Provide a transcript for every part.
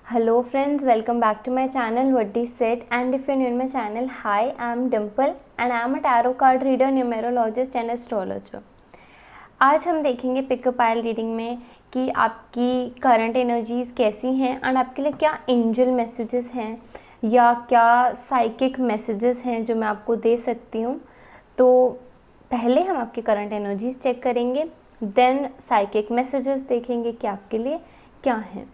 Hello friends, welcome back to my channel What Is Said, and if you're new to my channel, hi, I'm Dimple and I'm a tarot card reader, numerologist and astrologer. आज हम देखेंगे pickup pile reading में कि आपकी current energies कैसी हैं and आपके लिए क्या एंजल मैसेजेस हैं या क्या साइकिक मैसेजेस हैं जो मैं आपको दे सकती हूँ। तो पहले हम आपकी करंट एनर्जीज़ चेक करेंगे, देन साइकिक मैसेजेस देखेंगे कि आपके लिए क्या हैं।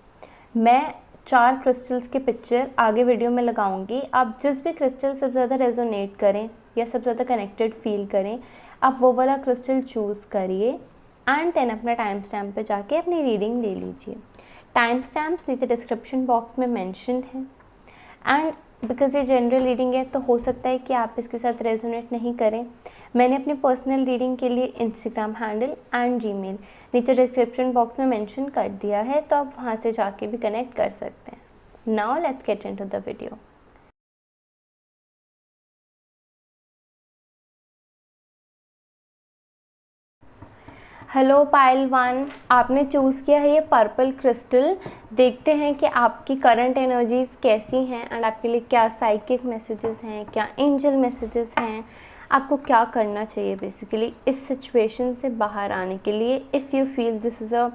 मैं 4 क्रिस्टल्स के पिक्चर आगे वीडियो में लगाऊंगी। आप जिस भी क्रिस्टल सबसे ज़्यादा रेजोनेट करें या सबसे ज़्यादा कनेक्टेड फील करें, आप वो वाला क्रिस्टल चूज़ करिए एंड देन अपना टाइम स्टैम्प पे जाके अपनी रीडिंग ले लीजिए। टाइम स्टैम्प्स नीचे डिस्क्रिप्शन बॉक्स में मेंशन है एंड बिकॉज ये जनरल रीडिंग है तो हो सकता है कि आप इसके साथ रेजोनेट नहीं करें। मैंने अपनी पर्सनल रीडिंग के लिए इंस्टाग्राम हैंडल एंड जीमेल नीचे डिस्क्रिप्शन बॉक्स में मेंशन कर दिया है, तो आप वहाँ से जाके भी कनेक्ट कर सकते हैं। Now let's get into the video. Hello pile 1, आपने चूज़ किया है ये पर्पल क्रिस्टल। देखते हैं कि आपकी करंट एनर्जीज़ कैसी हैं एंड आपके लिए क्या साइकिक मैसेजेस हैं, क्या एंजल मैसेजेस हैं, आपको क्या करना चाहिए बेसिकली इस सिचुएशन से बाहर आने के लिए if you feel this is a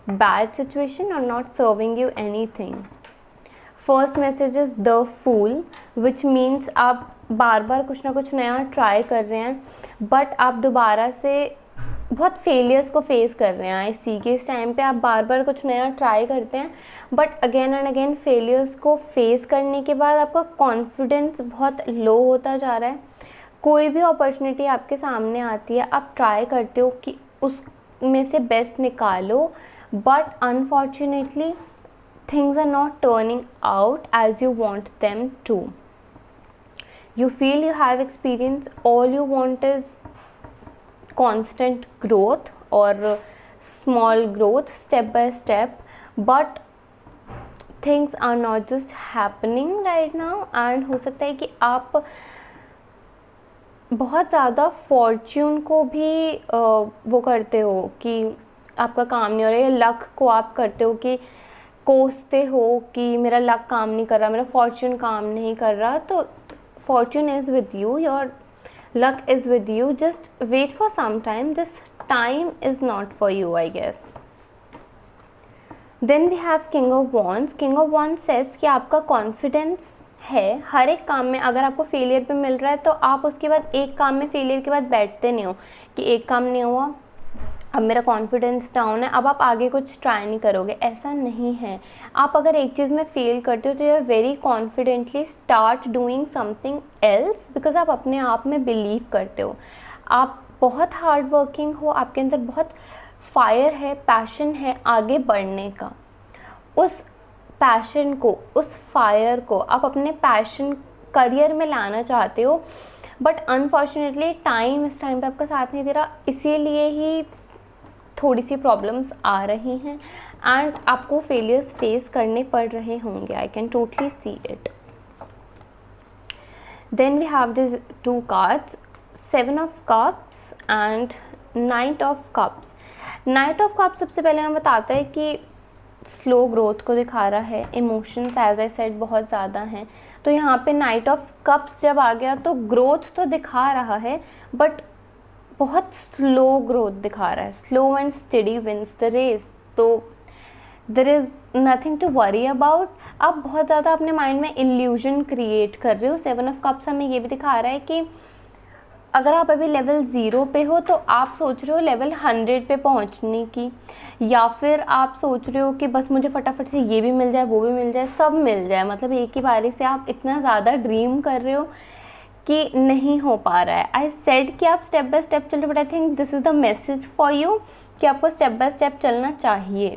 bad situation और not serving you anything. First message is the fool, which means आप बार बार कुछ ना कुछ नया ट्राई कर रहे हैं बट आप दोबारा से बहुत फेलियर्स को फेस कर रहे हैं। आई सी के इस टाइम पे आप बार बार कुछ नया ट्राई करते हैं but again and again failures को फेस करने के बाद आपका कॉन्फिडेंस बहुत लो होता जा रहा है। कोई भी अपॉर्चुनिटी आपके सामने आती है, आप ट्राई करते हो कि उसमें से बेस्ट निकालो but unfortunately things are not turning out as you want them to. You feel you have experience, all you want is constant growth or small growth step by step, but things are not just happening right now and हो सकता है कि आप बहुत ज़्यादा Fortune को भी वो करते हो कि आपका काम नहीं हो रहा है, लक को आप करते हो कि कोसते हो कि मेरा लक काम नहीं कर रहा, मेरा फॉर्च्यून काम नहीं कर रहा। तो fortune is with you, your luck is with you, just wait for some time, this time is not for you I guess. Then we have king of wands. King of wands says कि आपका confidence है हर एक काम में। अगर आपको failure पे मिल रहा है तो आप उसके बाद एक काम में फेलियर के बाद बैठते नहीं हो कि एक काम नहीं हुआ अब मेरा कॉन्फिडेंस डाउन है, अब आप आगे कुछ ट्राई नहीं करोगे। ऐसा नहीं है। आप अगर एक चीज़ में फेल करते हो तो you very confidently start doing something else because आप अपने आप में बिलीव करते हो। आप बहुत हार्ड वर्किंग हो, आपके अंदर बहुत फायर है, पैशन है आगे बढ़ने का। उस पैशन को, उस फायर को आप अपने पैशन करियर में लाना चाहते हो बट अनफॉर्चुनेटली टाइम इस टाइम पे आपका साथ नहीं दे रहा, इसीलिए ही थोड़ी सी प्रॉब्लम्स आ रही हैं एंड आपको फेलियर्स फेस करने पड़ रहे होंगे। I can totally see it. Then we have this 2 cards, 7 of cups and knight of cups. Knight of cups सबसे पहले हमें बताता है कि स्लो ग्रोथ को दिखा रहा है। इमोशंस एज आई सेड बहुत ज़्यादा हैं, तो यहाँ पे नाइट ऑफ कप्स जब आ गया तो ग्रोथ तो दिखा रहा है बट बहुत स्लो ग्रोथ दिखा रहा है। Slow and steady wins the race, तो there is nothing to worry about. आप बहुत ज़्यादा अपने माइंड में इल्यूजन क्रिएट कर रहे हो। 7 ऑफ कप्स हमें ये भी दिखा रहा है कि अगर आप अभी लेवल 0 पे हो तो आप सोच रहे हो लेवल 100 पे पहुंचने की, या फिर आप सोच रहे हो कि बस मुझे फटाफट से ये भी मिल जाए, वो भी मिल जाए, सब मिल जाए। मतलब एक ही बारी से आप इतना ज़्यादा ड्रीम कर रहे हो कि नहीं हो पा रहा है। आई सेड कि आप स्टेप बाय स्टेप चल रहे, but I think this is the message for you कि आपको स्टेप बाय स्टेप चलना चाहिए।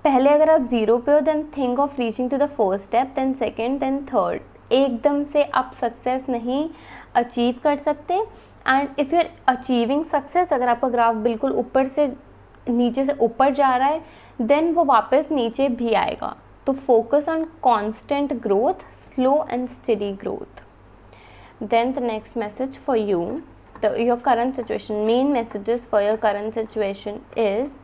पहले अगर आप 0 पे हो then think of reaching to the first step, then second, then third. एकदम से आप सक्सेस नहीं अचीव कर सकते and if you are achieving success, अगर आपका ग्राफ बिल्कुल ऊपर से नीचे से ऊपर जा रहा है देन वो वापस नीचे भी आएगा। तो focus on constant growth, slow and study growth. Then the next message for you, your current situation, main messages for your current situation is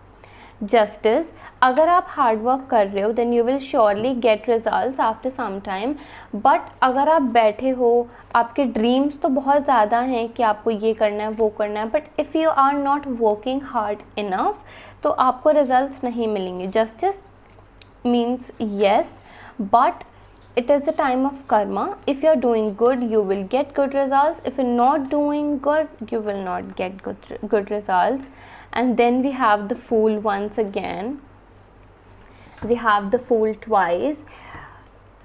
justice, अगर आप हार्ड वर्क कर रहे हो then you will surely get results after some time, but अगर आप बैठे हो, आपके ड्रीम्स तो बहुत ज़्यादा हैं कि आपको ये करना है वो करना है, but if you are not working hard enough तो आपको रिजल्ट्स नहीं मिलेंगे. Justice means yes, but it is the time of karma. If you are doing good, you will get good results. If you're not doing good, you will not get good results. And then we have the fool once again. We have the fool twice,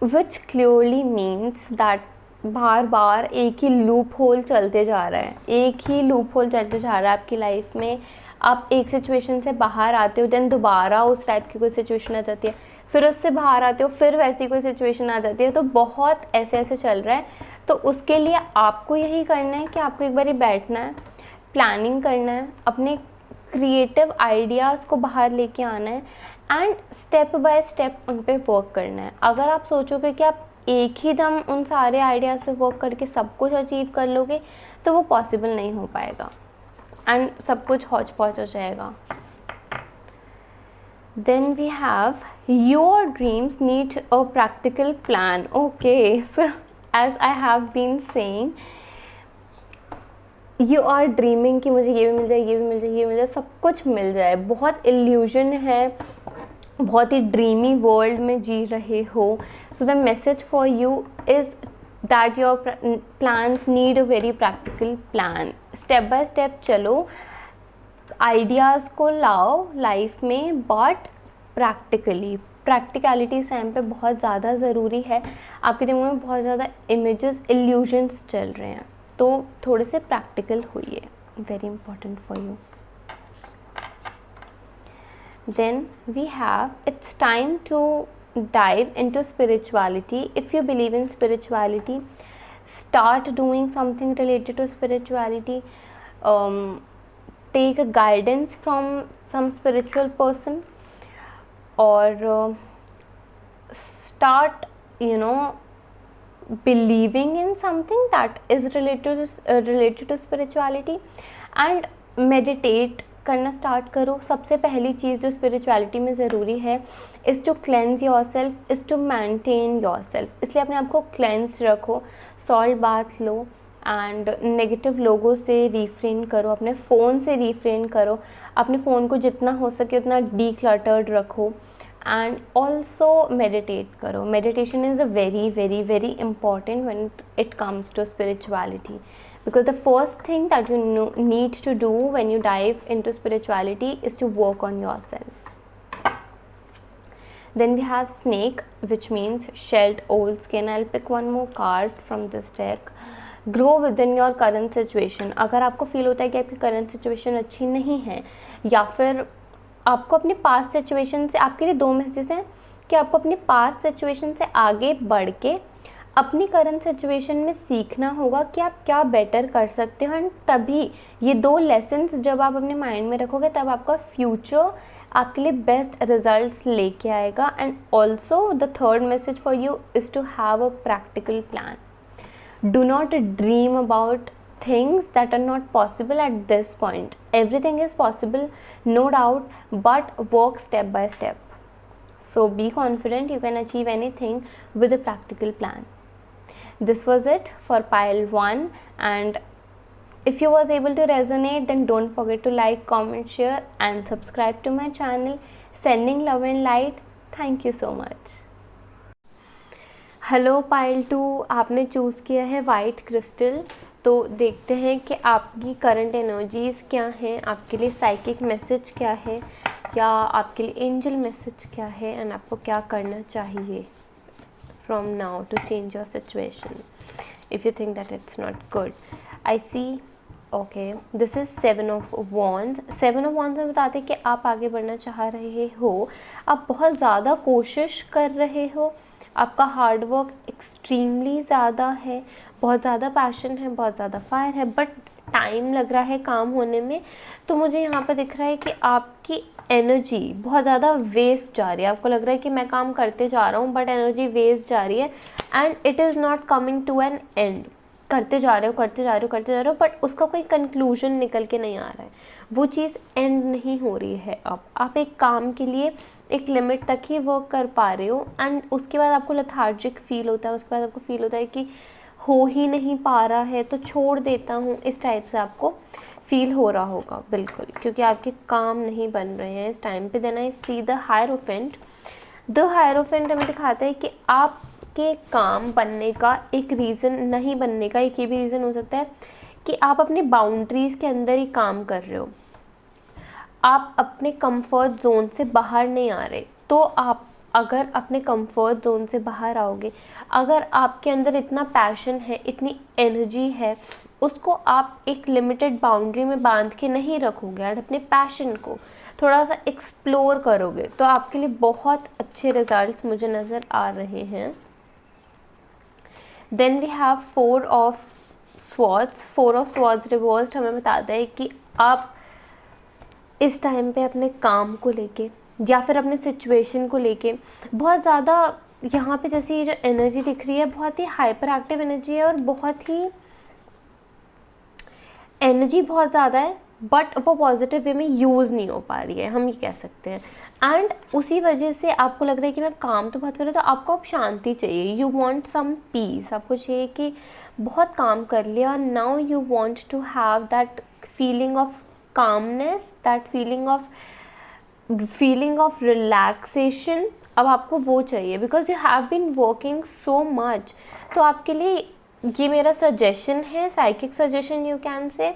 which clearly means that बार बार एक ही loop hole चलते जा रहा है, एक ही loop hole चलते जा रहा है आपकी लाइफ में. आप एक सिचुएशन से बाहर आते हो, देन दोबारा उस टाइप की कोई सिचुएशन आ जाती है, फिर उससे बाहर आते हो, फिर वैसी कोई सिचुएशन आ जाती है. तो बहुत ऐसे ऐसे चल रहा है. तो उसके लिए आपको यही करना है कि आपको एक बारी बैठना है, प्लानिंग करना है, अपने क्रिएटिव आइडियाज़ को बाहर लेके आना है एंड स्टेप बाय स्टेप उन पे वर्क करना है. अगर आप सोचोगे कि आप एक ही दम उन सारे आइडियाज़ पे वर्क करके सब कुछ अचीव कर लोगे तो वो पॉसिबल नहीं हो पाएगा एंड सब कुछ हौच पौच हो जाएगा. Then we have your dreams need a practical plan. Okay, so as I have been saying, you are dreaming कि मुझे ये भी मिल जाए, ये भी मिल जाए, ये मिल जाए, सब कुछ मिल जाए. बहुत illusion है, बहुत ही ड्रीमी वर्ल्ड में जी रहे हो. So the message for you is that your plans need a very practical plan. Step by step चलो, आइडियाज़ को लाओ लाइफ में, बट प्रैक्टिकलिटी इस टाइम पे बहुत ज़्यादा ज़रूरी है. आपके दिमाग में बहुत ज़्यादा इमेजेस, इल्यूजन्स चल रहे हैं, तो थोड़े से प्रैक्टिकल होइए. Very important for you. Then we have, it's time to dive into spirituality. If you believe in spirituality, start doing something related to spirituality. Take a guidance from some spiritual person, or start believing in something that is related to spirituality, and meditate करना start करो. सबसे पहली चीज़ जो spirituality में ज़रूरी है is to cleanse yourself, is to maintain yourself. इसलिए अपने आप को क्लेंज रखो, सॉल्ट बाथ लो एंड नेगेटिव लोगों से रिफ्रेन करो, अपने फ़ोन से रिफ्रेन करो, अपने फ़ोन को जितना हो सके उतना डीक्लटर्ड रखो एंड ऑल्सो मेडिटेट करो. Meditation is a very very very important when it comes to spirituality, because the first thing that you need to do when you dive into spirituality is to work on yourself. Then we have snake, which means shed old skin. I'll pick one more card from this deck. Grow within your current situation. अगर आपको feel होता है कि आपकी current situation अच्छी नहीं है, या फिर आपको अपनी past situation से, आपके लिए 2 मैसेजेस हैं कि आपको अपनी past situation से आगे बढ़ के अपनी करंट सिचुएशन में सीखना होगा कि आप क्या बेटर कर सकते हो. एंड तभी ये 2 लेसन्स जब आप अपने माइंड में रखोगे तब आपका फ्यूचर आपके लिए बेस्ट रिजल्ट्स लेके आएगा. And also the third message for you is to have a practical plan. Do not dream about things that are not possible at this point. Everything is possible, no doubt, but work step by step. So be confident, you can achieve anything with a practical plan. This was it for pile 1, and if you was able to resonate, then don't forget to like, comment, share and subscribe to my channel. Sending love and light. Thank you so much. Hello pile 2, आपने choose किया है white crystal. तो देखते हैं कि आपकी current energies क्या हैं, आपके लिए साइकिक मैसेज क्या है, या आपके लिए एंजल मैसेज क्या है, एंड आपको क्या करना चाहिए from now to change your situation if you think that it's not good. I see. Okay, this is 7 of Wands. 7 of Wands में बताते हैं कि आप आगे बढ़ना चाह रहे हो, आप बहुत ज़्यादा कोशिश कर रहे हो, आपका हार्ड वर्क एक्सट्रीमली ज़्यादा है, बहुत ज़्यादा पैशन है, बहुत ज़्यादा फायर है, बट टाइम लग रहा है काम होने में. तो मुझे यहाँ पे दिख रहा है कि आपकी एनर्जी बहुत ज़्यादा वेस्ट जा रही है. आपको लग रहा है कि मैं काम करते जा रहा हूँ बट एनर्जी वेस्ट जा रही है and it is not coming to an end. करते जा रहे हो, बट उसका कोई कंक्लूजन निकल के नहीं आ रहा है, वो चीज़ एंड नहीं हो रही है। अब आप एक काम के लिए एक लिमिट तक ही वर्क कर पा रहे हो एंड उसके बाद आपको लेथार्जिक फील होता है, उसके बाद आपको फील होता है कि हो ही नहीं पा रहा है तो छोड़ देता हूँ, इस टाइप से आपको फील हो रहा होगा बिल्कुल, क्योंकि आपके काम नहीं बन रहे हैं इस टाइम पे। Then I see the hierophant. The hierophant हमें दिखाता है कि आपके काम बनने का एक रीज़न, नहीं बनने का एक ये भी रीज़न हो सकता है कि आप अपनी बाउंड्रीज़ के अंदर ही काम कर रहे हो, आप अपने कंफर्ट जोन से बाहर नहीं आ रहे। तो आप अगर अपने कंफर्ट जोन से बाहर आओगे, अगर आपके अंदर इतना पैशन है, इतनी एनर्जी है, उसको आप एक लिमिटेड बाउंड्री में बांध के नहीं रखोगे और अपने पैशन को थोड़ा सा एक्सप्लोर करोगे, तो आपके लिए बहुत अच्छे रिजल्ट्स मुझे नज़र आ रहे हैं। Then we have 4 of swords. 4 of swords reversed हमें बताता है कि आप इस टाइम पे अपने काम को लेके या फिर अपने सिचुएशन को लेके बहुत ज़्यादा, यहाँ पे जैसे ये जो एनर्जी दिख रही है बहुत ही हाइपर एक्टिव एनर्जी है और बहुत ही एनर्जी बहुत ज़्यादा है, बट वो पॉजिटिव वे में यूज़ नहीं हो पा रही है, हम ये कह सकते हैं। एंड उसी वजह से आपको लग रहा है कि मैं काम तो बहुत कर रही हूँ, तो आपको अब शांति चाहिए, यू वांट सम पीस। आपको चाहिए कि बहुत काम कर लिया, now you want to have that feeling of calmness, that feeling of relaxation, अब आपको वो चाहिए because you have been working so much। तो आपके लिए ये मेरा सजेशन है, psychic suggestion you can say,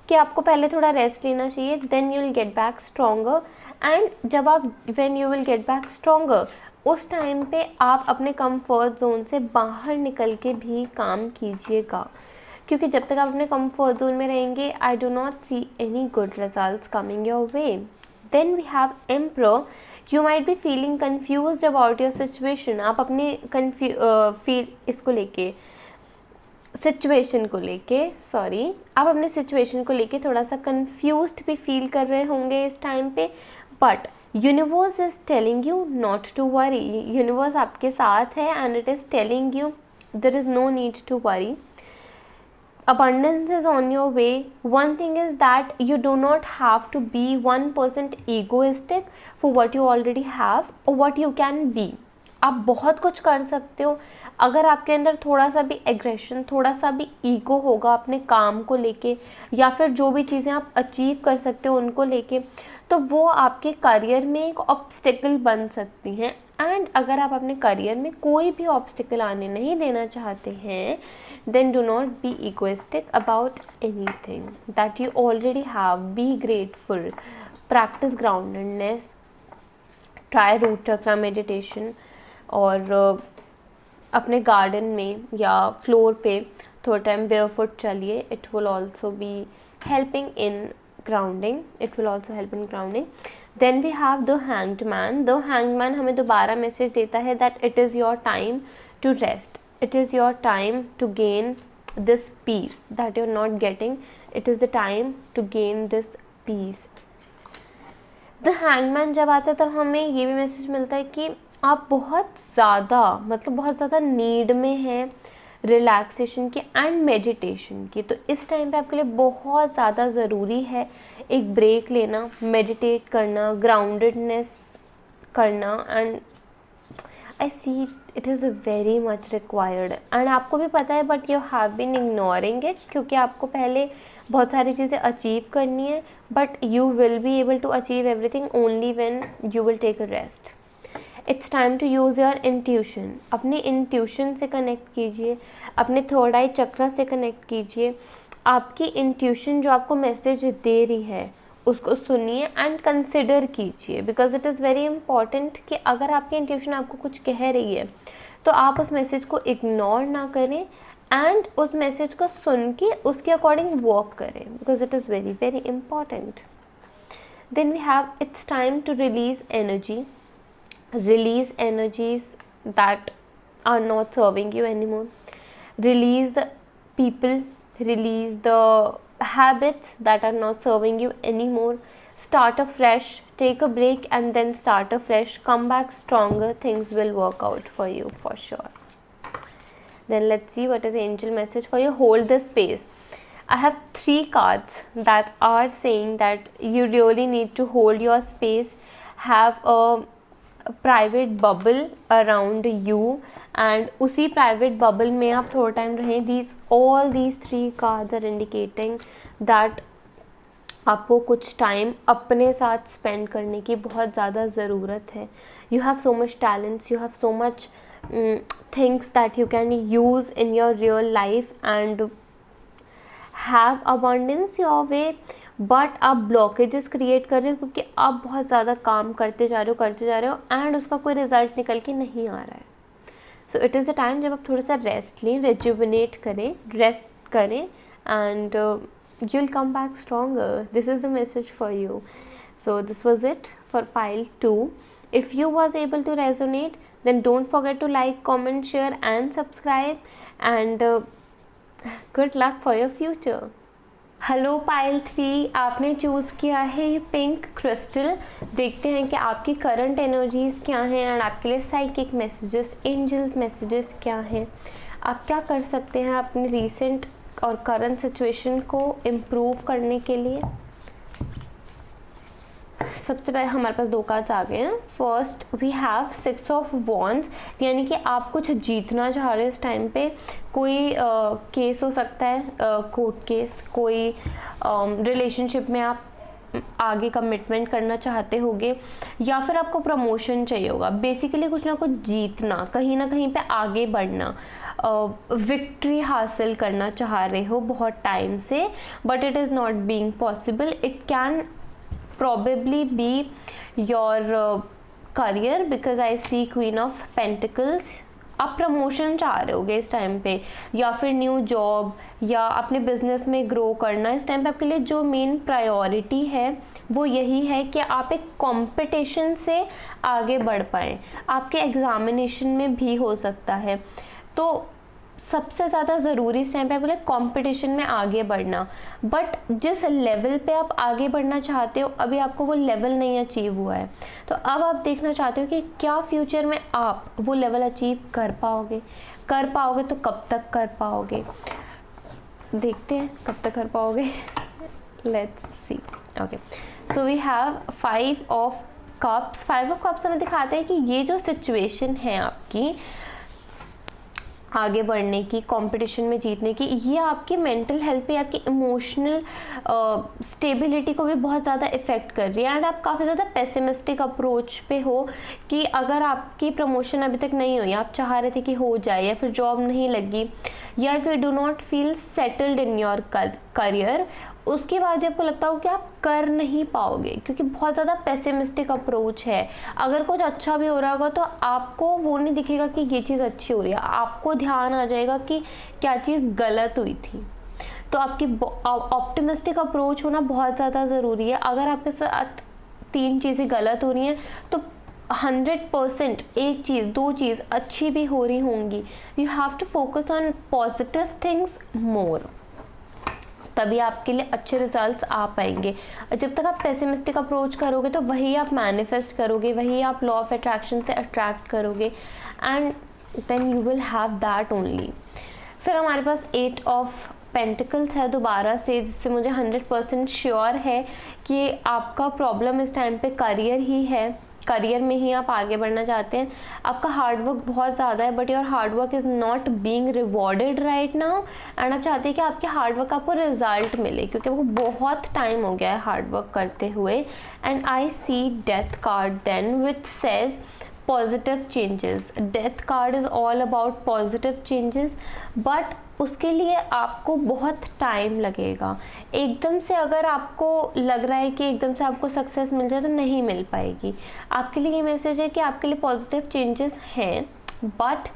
कि आपको पहले थोड़ा रेस्ट लेना चाहिए, then you will get back stronger. And जब आप when you will get back stronger, उस टाइम पे आप अपने कंफर्ट जोन से बाहर निकल के भी काम कीजिएगा, क्योंकि जब तक आप अपने कंफर्ट जोन में रहेंगे, I do not see any good results coming your way. Then we have emperor. You might be feeling confused about your situation. आप अपने इसको लेके सिचुएशन को लेके आप अपने सिचुएशन को लेके थोड़ा सा कन्फ्यूज्ड भी फील कर रहे होंगे इस टाइम पे, but universe is telling you not to worry. Universe आपके साथ है and it is telling you there is no need to worry. Abundance is on your way. One thing is that you do not have to be 1% egoistic for what you already have or what you can be. आप बहुत कुछ कर सकते हो। अगर आपके अंदर थोड़ा सा भी एग्रेशन, थोड़ा सा भी ईगो होगा अपने काम को लेके, या फिर जो भी चीज़ें आप अचीव कर सकते हो उनको लेके, तो वो आपके करियर में एक ऑब्स्टिकल बन सकती हैं। एंड अगर आप अपने करियर में कोई भी ऑब्स्टिकल आने नहीं देना चाहते हैं, then do not be egoistic about anything that you already have. Be grateful, practice groundedness, try root chakra meditation, और अपने गार्डन में या फ्लोर पे थोड़ा टाइम barefoot चलिए। It will also be helping in grounding. It will also help in grounding. Then we have the hanged man. The hanged man हमें दोबारा message देता है that it is your time to rest. It is your time to gain this peace that you're not getting. It is the time to gain this peace. The hangman जब आता है तब हमें ये भी मैसेज मिलता है कि आप बहुत ज़्यादा नीड में हैं रिलैक्सेशन की एंड मेडिटेशन की। तो इस टाइम पे आपके लिए बहुत ज़्यादा ज़रूरी है एक ब्रेक लेना, मेडिटेट करना, ग्राउंडेडनेस करना, and I see it is very much required. And आपको भी पता है but you have been ignoring it, क्योंकि आपको पहले बहुत सारी चीज़ें अचीव करनी है, but you will be able to achieve everything only when you will take a rest. It's time to use your intuition. अपनी इंट्यूशन से कनेक्ट कीजिए, अपने थर्ड आई चक्र से कनेक्ट कीजिए। आपकी इंट्यूशन जो आपको मैसेज दे रही है उसको सुनिए एंड कंसिडर कीजिए, because it is very important कि अगर आपकी इंट्यूशन आपको कुछ कह रही है तो आप उस मैसेज को इग्नोर ना करें एंड उस मैसेज को सुन के उसके अकॉर्डिंग वर्क करें, because it is very very important. Then we have it's time to release energy. Release energies that are not serving you anymore. Release the people, release the habits that are not serving you anymore. Start afresh, take a break and then start afresh. Come back stronger, things will work out for you for sure. Then let's see what is the angel message for you. Hold the space. I have 3 cards that are saying that you really need to hold your space, have a private bubble around you, and उसी private bubble में आप थोड़ा time रहें. All these 3 cards are indicating that आपको कुछ time अपने साथ spend करने की बहुत ज़्यादा ज़रूरत है. You have so much talents, you have so much things that you can use in your real life and have abundance your way, but आप ब्लॉकेजेस क्रिएट कर रहे हो क्योंकि आप बहुत ज़्यादा काम करते जा रहे हो एंड उसका कोई रिजल्ट निकल के नहीं आ रहा है. So it is the time जब आप थोड़ा सा रेस्ट लें, रेजुविनेट करें, रेस्ट करें and you will come back stronger. This is the message for you. So this was it for pile 2. If you was able to resonate, then don't forget to like, comment, share and subscribe, and good luck for your future. Hello pile 3, आपने choose किया है ये pink crystal. देखते हैं कि आपकी current energies क्या हैं एंड आपके लिए साइकिक मैसेजेस, एंजल मैसेजेस क्या हैं. आप क्या कर सकते हैं अपनी रीसेंट और करंट सिचुएशन को इम्प्रूव करने के लिए. सबसे पहले हमारे पास 2 कार्ड्स आ गए हैं. First we have 6 of wands, यानी कि आप कुछ जीतना चाह रहे हो इस टाइम पे. कोई केस हो सकता है, कोर्ट केस, कोई रिलेशनशिप में आप आगे कमिटमेंट करना चाहते होगे, या फिर आपको प्रमोशन चाहिए होगा. बेसिकली कुछ ना कुछ जीतना, कहीं ना कहीं पे आगे बढ़ना, विक्ट्री हासिल करना चाह रहे हो बहुत टाइम से, but it is not being possible. It can probably be your career because I see Queen of Pentacles. आप प्रमोशन चाह रहे होगे इस टाइम पे, या फिर न्यू जॉब, या अपने बिजनेस में ग्रो करना. इस टाइम पे आपके लिए जो मेन प्रायोरिटी है वो यही है कि आप एक कंपटीशन से आगे बढ़ पाएँ. आपके एग्जामिनेशन में भी हो सकता है. तो सबसे ज़्यादा ज़रूरी इस टाइम पे बोले कंपटीशन में आगे बढ़ना. बट जिस लेवल पे आप आगे बढ़ना चाहते हो अभी आपको वो लेवल नहीं अचीव हुआ है. तो अब आप देखना चाहते हो कि क्या फ्यूचर में आप वो लेवल अचीव कर पाओगे. तो कब तक कर पाओगे, देखते हैं कब तक कर पाओगे. Let's see. Okay, so we have 5 of cups. 5 of cups हमें दिखाते हैं कि ये जो सिचुएशन है आपकी आगे बढ़ने की, कंपटीशन में जीतने की, ये आपकी मेंटल हेल्थ पे, आपकी इमोशनल स्टेबिलिटी को भी बहुत ज़्यादा इफ़ेक्ट कर रही है. एंड आप काफ़ी ज़्यादा पेसिमिस्टिक अप्रोच पे हो कि अगर आपकी प्रमोशन अभी तक नहीं हुई, आप चाह रहे थे कि हो जाए, या फिर जॉब नहीं लगी, या if you do not feel settled in your career, उसके बाद आपको लगता हो कि आप कर नहीं पाओगे क्योंकि बहुत ज़्यादा पेसिमिस्टिक अप्रोच है. अगर कुछ अच्छा भी हो रहा होगा तो आपको वो नहीं दिखेगा कि ये चीज़ अच्छी हो रही है, आपको ध्यान आ जाएगा कि क्या चीज़ गलत हुई थी. तो आपकी ऑप्टिमिस्टिक अप्रोच होना बहुत ज़्यादा ज़रूरी है. अगर आपके साथ 3 चीज़ें गलत हो रही हैं तो 100% एक चीज़, 2 चीज़ अच्छी भी हो रही होंगी. You have to focus on positive things more, तभी आपके लिए अच्छे रिजल्ट्स आ पाएंगे. जब तक आप पेसिमिस्टिक अप्रोच करोगे तो वही आप मैनिफेस्ट करोगे, वही आप लॉ ऑफ अट्रैक्शन से अट्रैक्ट करोगे, and then you will have that only. फिर हमारे पास 8 ऑफ पेंटिकल्स है दोबारा से, जिससे मुझे 100% श्योर है कि आपका प्रॉब्लम इस टाइम पे करियर ही है. करियर में ही आप आगे बढ़ना चाहते हैं. आपका हार्डवर्क बहुत ज़्यादा है, but your hard work is not being rewarded right now. And आप चाहते हैं कि आपके हार्डवर्क आपको रिजल्ट मिले क्योंकि आपको बहुत टाइम हो गया है हार्डवर्क करते हुए. And I see death card then which says positive changes. Death card is all about positive changes, but उसके लिए आपको बहुत टाइम लगेगा. एकदम से अगर आपको लग रहा है कि एकदम से आपको सक्सेस मिल जाए तो नहीं मिल पाएगी. आपके लिए ये मैसेज है कि आपके लिए पॉजिटिव चेंजेस हैं, बट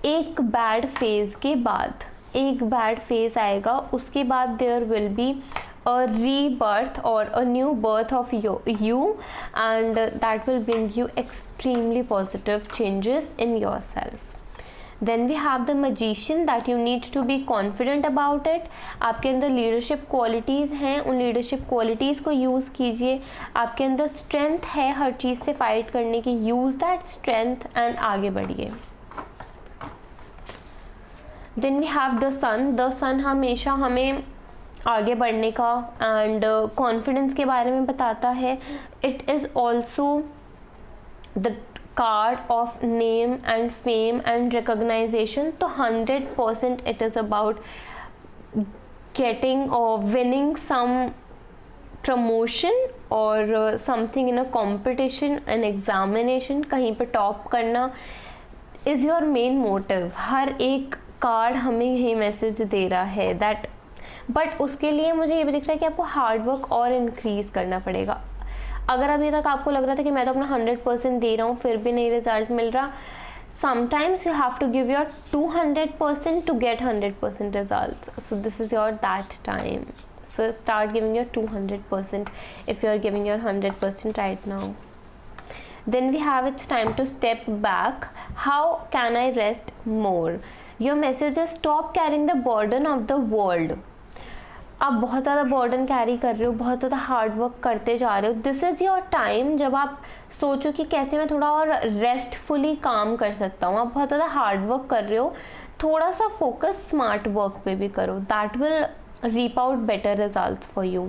एक बैड फेज़ के बाद, एक बैड फेज़ आएगा, उसके बाद there will be a rebirth or a new birth of you and that will bring you extremely positive changes in yourself. Then we have the magician that you need to be confident about it. आपके अंदर leadership qualities हैं, उन leadership qualities को use कीजिए. आपके अंदर strength है हर चीज़ से फाइट करने की, यूज़ दैट स्ट्रेंथ एंड आगे बढ़िए. Then we have the sun. The sun हमेशा हमें आगे बढ़ने का एंड कॉन्फिडेंस के बारे में बताता है. It is also the card of name and fame and recognition. तो 100% इट इज़ अबाउट गेटिंग और विनिंग सम प्रमोशन और something in a competition, an examination. कहीं पे टॉप करना इज़ योर मेन मोटिव. हर एक कार्ड हमें यही मैसेज दे रहा है दैट, बट उसके लिए मुझे ये भी दिख रहा है कि आपको हार्डवर्क और इंक्रीज़ करना पड़ेगा. अगर अभी तक आपको लग रहा था कि मैं तो अपना 100% दे रहा हूँ फिर भी नहीं रिजल्ट मिल रहा, sometimes you have to give your 200% to get 100% results. So this is your that time. So start giving your 200% if you are giving your 100% right now. Then we have it's time to step back. How can I rest more? Your message is stop carrying the burden of the world. आप बहुत ज़्यादा burden carry कर रहे हो, बहुत ज़्यादा hard work करते जा रहे हो. दिस इज़ योर टाइम जब आप सोचो कि कैसे मैं थोड़ा और रेस्टफुली काम कर सकता हूँ. आप बहुत ज़्यादा हार्ड वर्क कर रहे हो, थोड़ा सा फोकस स्मार्ट वर्क पे भी करो. That will reap out better results for you.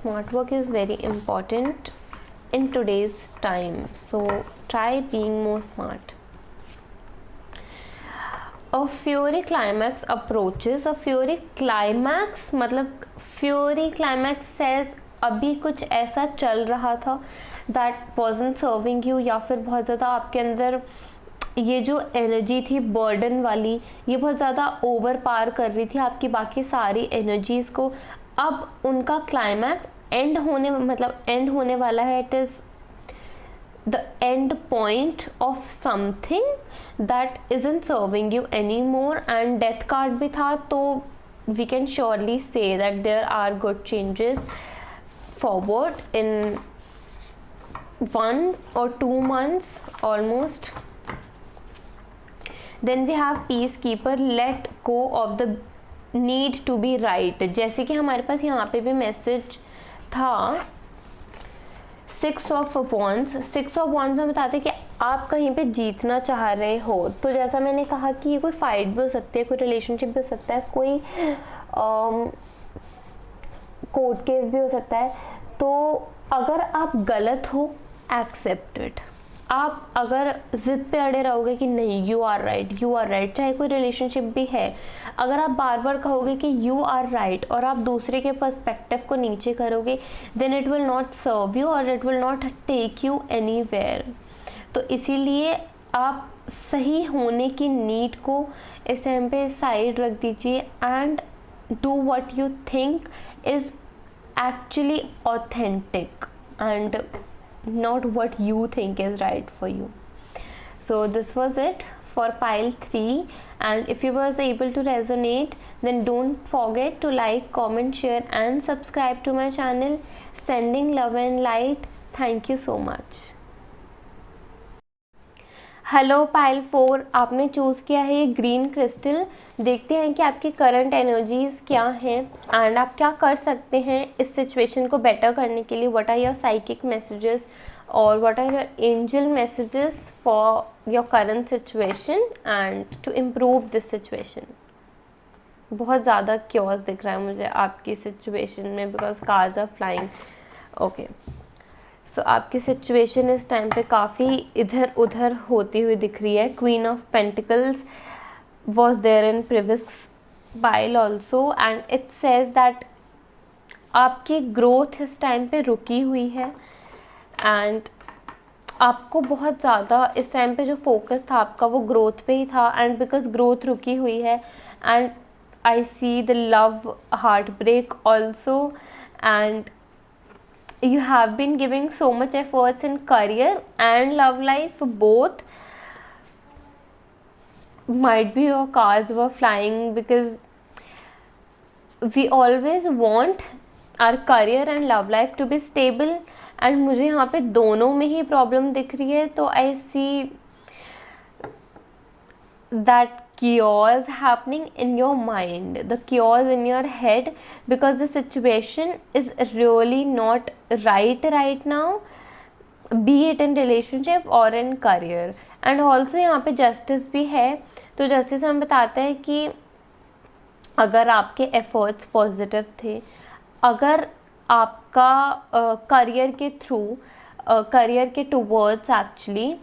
Smart work is very important in today's time, so try being more smart. A fury climax approaches. A fury climax मतलब fury climax says अभी कुछ ऐसा चल रहा था that wasn't serving you, या फिर बहुत ज़्यादा आपके अंदर ये जो एनर्जी थी बर्डन वाली, ये बहुत ज़्यादा ओवर पार कर रही थी आपकी बाकी सारी एनर्जीज़ को. अब उनका क्लाइमैक्स एंड होने वाला है. It is the end point of something that isn't serving you any more. And death card भी था, तो we can surely say that there are good changes forward in 1 or 2 months almost. Then we have peacekeeper. Let go of the need to be right. जैसे कि हमारे पास यहाँ पे भी message था 6 of Wands. 6 of Wands में बताते हैं कि आप कहीं पे जीतना चाह रहे हो. तो जैसा मैंने कहा कि ये कोई फाइट भी हो सकती है, कोई रिलेशनशिप भी हो सकता है, कोई कोर्ट केस भी हो सकता है. तो अगर आप गलत हो, एक्सेप्ट इट. आप अगर ज़िद पे अड़े रहोगे कि नहीं यू आर राइट, चाहे कोई रिलेशनशिप भी है, अगर आप बार बार कहोगे कि यू आर राइट और आप दूसरे के पर्सपेक्टिव को नीचे करोगे, then it will not serve you और it will not take you anywhere. तो इसीलिए आप सही होने की नीड को इस टाइम पे साइड रख दीजिए and do what you think is actually authentic and not what you think is right for you. So this was it for pile 3, and if you was able to resonate, then don't forget to like, comment, share and subscribe to my channel. Sending love and light. Thank you so much. Hello pile 4, आपने choose किया है ये green crystal. देखते हैं कि आपकी current energies क्या हैं एंड आप क्या कर सकते हैं इस सिचुएशन को बेटर करने के लिए. What are your psychic messages और what are your angel messages for your current situation and to improve this situation. बहुत ज़्यादा क्योर्स दिख रहा है मुझे आपकी सिचुएशन में because cards are flying. Okay, so आपकी सिचुएशन इस टाइम पे काफ़ी इधर उधर होती हुई दिख रही है. Queen of pentacles was there in previous pile also and it says that आपकी ग्रोथ इस टाइम पे रुकी हुई है एंड आपको बहुत ज़्यादा इस टाइम पे जो फोकस था आपका वो ग्रोथ पे ही था. एंड बिकॉज ग्रोथ रुकी हुई है and I see the love heartbreak also and you have been giving so much efforts in career and love life both. Might be your cards were flying because we always want our career and love life to be stable and मुझे यहाँ पे दोनों में ही problem दिख रही है. तो I see that chaos happening in your mind, the chaos in your head, because the situation is really not right now, be it in relationship or in career. and also यहाँ पे justice भी है. तो justice हमें बताता है कि अगर आपके एफर्ट्स पॉजिटिव थे, अगर आपका करियर के थ्रू, करियर के टूवर्ड्स एक्चुअली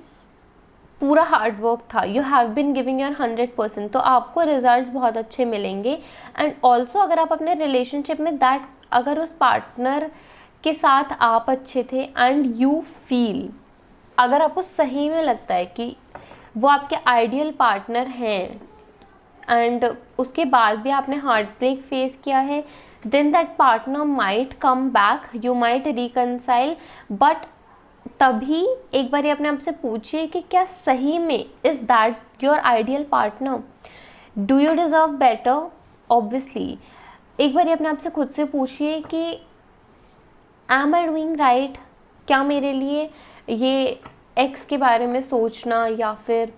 पूरा हार्ड वर्क था, you have been giving your 100%, तो आपको रिजल्ट्स बहुत अच्छे मिलेंगे। एंड ऑल्सो अगर आप अपने रिलेशनशिप में दैट, अगर उस पार्टनर के साथ आप अच्छे थे एंड यू फील, अगर आपको सही में लगता है कि वो आपके आइडियल पार्टनर हैं एंड उसके बाद भी आपने हार्ट ब्रेक फेस किया है, then that partner might come back, you might reconcile, but तभी एक बार अपने आप से पूछिए कि क्या सही में is that your ideal partner, do you deserve better. Obviously एक बार अपने आप से खुद से पूछिए कि एम आई डूइंग राइट, क्या मेरे लिए ये एक्स के बारे में सोचना या फिर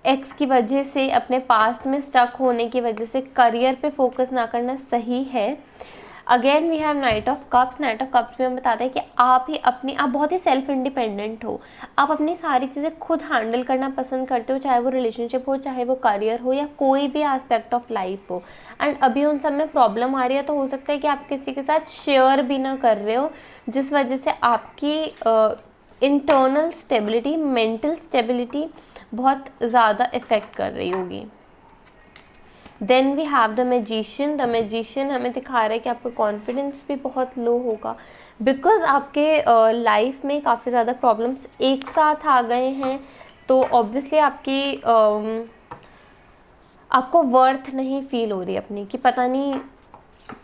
एक्स की वजह से अपने पास्ट में स्टक होने की वजह से करियर पे फोकस ना करना सही है। Again we have knight of cups. Knight of cups में हम बताते हैं कि आप बहुत ही सेल्फ इंडिपेंडेंट हो, आप अपनी सारी चीज़ें खुद हैंडल करना पसंद करते हो, चाहे वो रिलेशनशिप हो, चाहे वो करियर हो, या कोई भी एस्पेक्ट ऑफ लाइफ हो। एंड अभी उन सब में प्रॉब्लम आ रही है तो हो सकता है कि आप किसी के साथ शेयर भी ना कर रहे हो, जिस वजह से आपकी इंटरनल स्टेबिलिटी, मेंटल स्टेबिलिटी बहुत ज़्यादा इफ़ेक्ट कर रही होगी। Then we have the magician. The magician हमें दिखा रहा है कि आपका कॉन्फिडेंस भी बहुत लो होगा, बिकॉज आपके लाइफ में काफ़ी ज़्यादा प्रॉब्लम्स एक साथ आ गए हैं, तो ऑब्वियसली आपको वर्थ नहीं फील हो रही अपनी, कि पता नहीं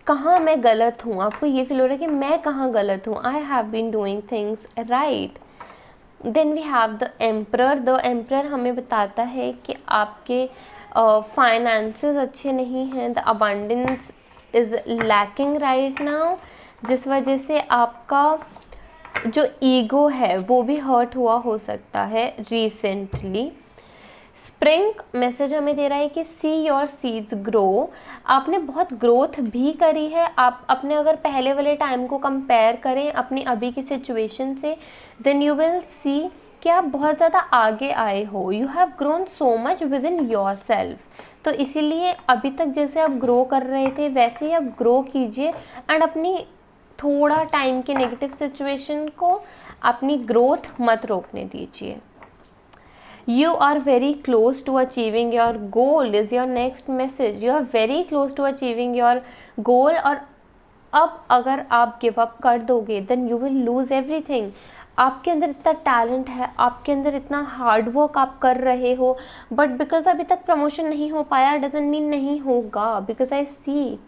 कहाँ मैं गलत हूँ, आपको ये फील हो रहा है कि मैं कहाँ गलत हूँ, I have been doing things right. Then we have the emperor. The emperor हमें बताता है कि आपके फाइनेंसेस अच्छे नहीं हैं, the abundance is lacking right now, जिस वजह से आपका जो ईगो है वो भी हर्ट हुआ हो सकता है रिसेंटली। स्प्रिंग मैसेज हमें दे रहा है कि सी योर सीड्स ग्रो। आपने बहुत ग्रोथ भी करी है, आप अपने अगर पहले वाले टाइम को कंपेयर करें अपनी अभी की सिचुएशन से, देन यू विल सी कि आप बहुत ज़्यादा आगे आए हो, you have grown so much with in your self. तो इसीलिए अभी तक जैसे आप ग्रो कर रहे थे वैसे ही आप ग्रो कीजिए एंड अपनी थोड़ा टाइम के नेगेटिव सिचुएशन को अपनी ग्रोथ मत रोकने दीजिए। You are very close to achieving your goal is your next message. You are very close to achieving your goal, और अब अगर आप गिव अप कर दोगे then you will lose everything. आपके अंदर इतना टैलेंट है, आपके अंदर इतना हार्ड वर्क आप कर रहे हो, बट बिकॉज अभी तक प्रमोशन नहीं हो पाया डजंट मीन नहीं होगा, बिकॉज आई सी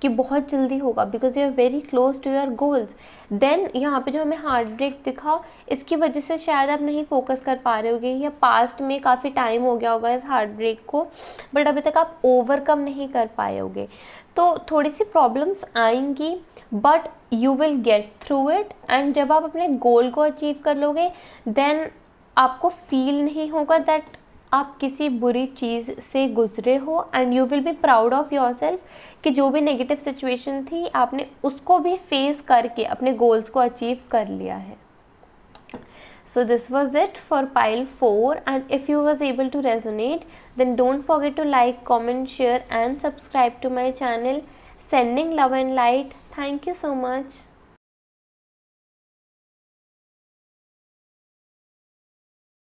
कि बहुत जल्दी होगा, because you are very close to your goals. Then यहाँ पे जो हमें हार्ट ब्रेक दिखा, इसकी वजह से शायद आप नहीं फोकस कर पा रहे होगे, या पास्ट में काफ़ी टाइम हो गया होगा इस हार्ट ब्रेक को, बट अभी तक आप ओवरकम नहीं कर पाए होगे, तो थोड़ी सी प्रॉब्लम्स आएंगी, but you will get through it. And जब आप अपने गोल को अचीव कर लोगे देन आपको फील नहीं होगा दैट आप किसी बुरी चीज़ से गुजरे हो, and you will be proud of your self कि जो भी नेगेटिव सिचुएशन थी आपने उसको भी फेस करके अपने गोल्स को अचीव कर लिया है। So this was it for pile 4, and if you was able to resonate then don't forget to like, comment, share and subscribe to my channel. Sending love and light. Thank you so much.